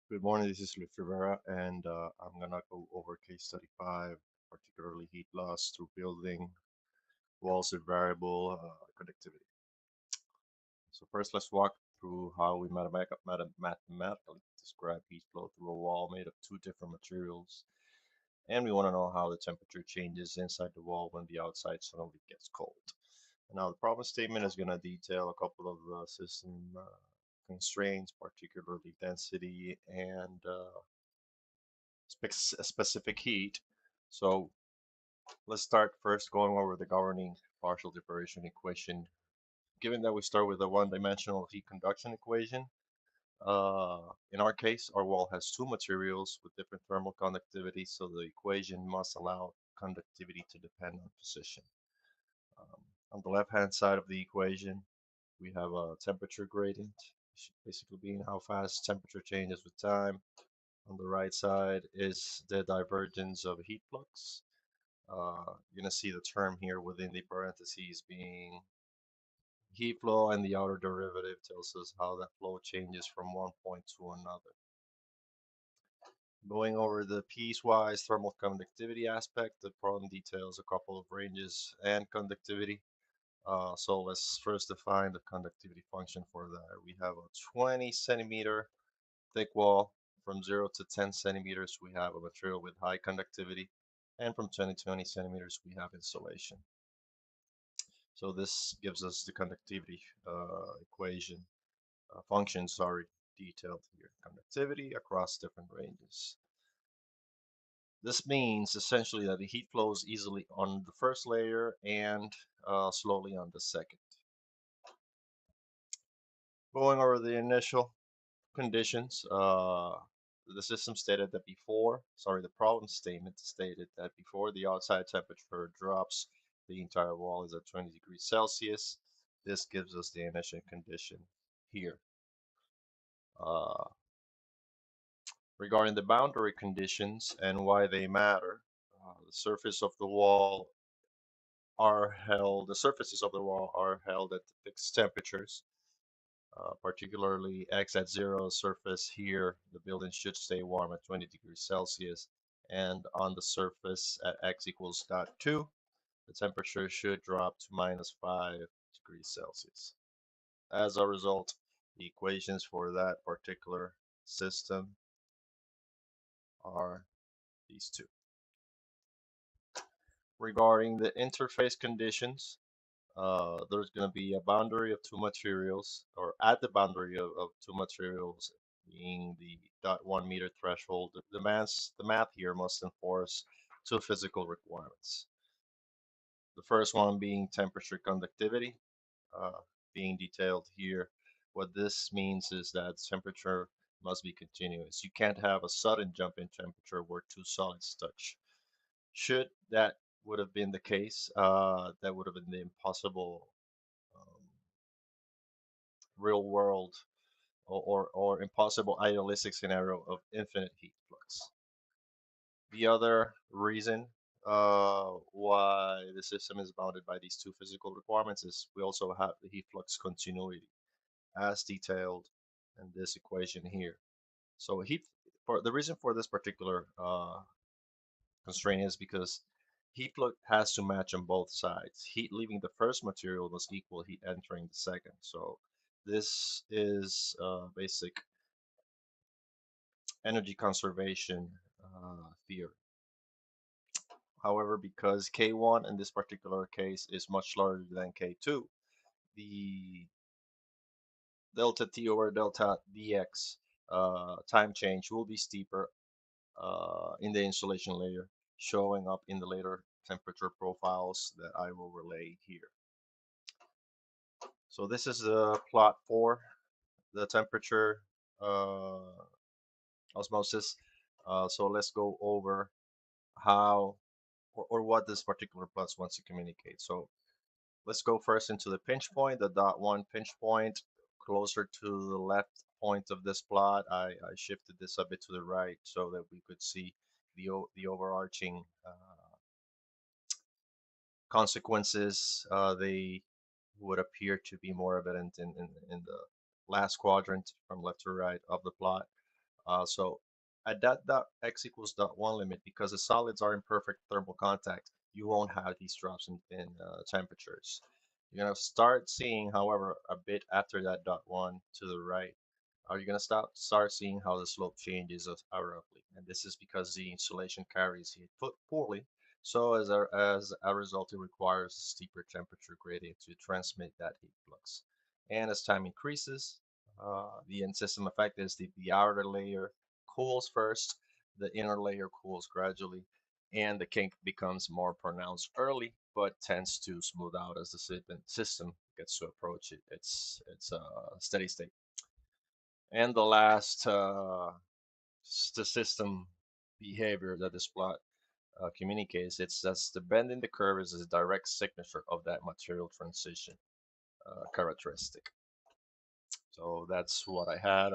Good morning, this is Luis Rivera, and I'm gonna go over case study 5, particularly heat loss through building walls with variable conductivity. So first, let's walk through how we mathematically describe heat flow through a wall made of two different materials, and we want to know how the temperature changes inside the wall when the outside suddenly gets cold. Now, the problem statement is gonna detail a couple of the system constraints, particularly density and specific heat. So let's start first going over the governing partial differential equation. Given that we start with a one-dimensional heat conduction equation, in our case, our wall has two materials with different thermal conductivity, so the equation must allow conductivity to depend on position. Um, on the left-hand side of the equation, we have a temperature gradient, basically being how fast temperature changes with time. On the right side is the divergence of heat flux. You're going to see the term here within the parentheses being heat flow, and the outer derivative tells us how that flow changes from one point to another. Going over the piecewise thermal conductivity aspect, the problem details a couple of ranges and conductivity. So let's first define the conductivity function for that. We have a 20 centimeter thick wall. From 0 to 10 centimeters, we have a material with high conductivity. And from 20 to 20 centimeters, we have insulation. So this gives us the conductivity equation functions are detailed here. Conductivity across different ranges. This means essentially that the heat flows easily on the first layer and slowly on the second. Going over the initial conditions, the system stated that the problem statement stated that before the outside temperature drops, the entire wall is at 20 degrees Celsius. This gives us the initial condition here. Uh, Regarding the boundary conditions and why they matter, the surface of the wall the surfaces of the wall are held at fixed temperatures, particularly X at zero surface here, the building should stay warm at 20 degrees Celsius, and on the surface at X equals dot 2, the temperature should drop to minus 5 degrees Celsius. As a result, the equations for that particular system are these two. Regarding the interface conditions, there's going to be a boundary of two materials, or at the boundary of two materials, being the dot 1 meter threshold. The math here must enforce two physical requirements. The first one being temperature conductivity, uh, being detailed here. What this means is that temperature must be continuous. You can't have a sudden jump in temperature where two solids touch. Should that would have been the case, that would have been the impossible um, real world or impossible idealistic scenario of infinite heat flux. The other reason why the system is bounded by these two physical requirements is we also have the heat flux continuity as detailed in this equation here. So heat for the reason for this particular constraint is because heat flux has to match on both sides. Heat leaving the first material must equal heat entering the second. So this is basic energy conservation theory. However, because K1 in this particular case is much larger than K2, the delta T over delta dx time change will be steeper in the insulation layer, showing up in the later temperature profiles that I will relay here. So this is the plot for the temperature uh, osmosis. So let's go over how or what this particular plot wants to communicate. So let's go first into the pinch point, the dot one pinch point, closer to the left point of this plot. I shifted this a bit to the right so that we could see the overarching consequences. They would appear to be more evident in the last quadrant from left to right of the plot. So at that dot x equals dot one limit, because the solids are in perfect thermal contact, you won't have these drops in temperatures. You're gonna start seeing, however, a bit after that dot one to the right, are you gonna start seeing how the slope changes abruptly, and this is because the insulation carries heat poorly. So as a result, it requires a steeper temperature gradient to transmit that heat flux. And as time increases, the end system effect is the outer layer cools first, the inner layer cools gradually, and the kink becomes more pronounced early, but tends to smooth out as the system gets to approach its steady state. And the last the system behavior that this plot communicates, it's that's the bend in the curve is a direct signature of that material transition characteristic. So that's what I had.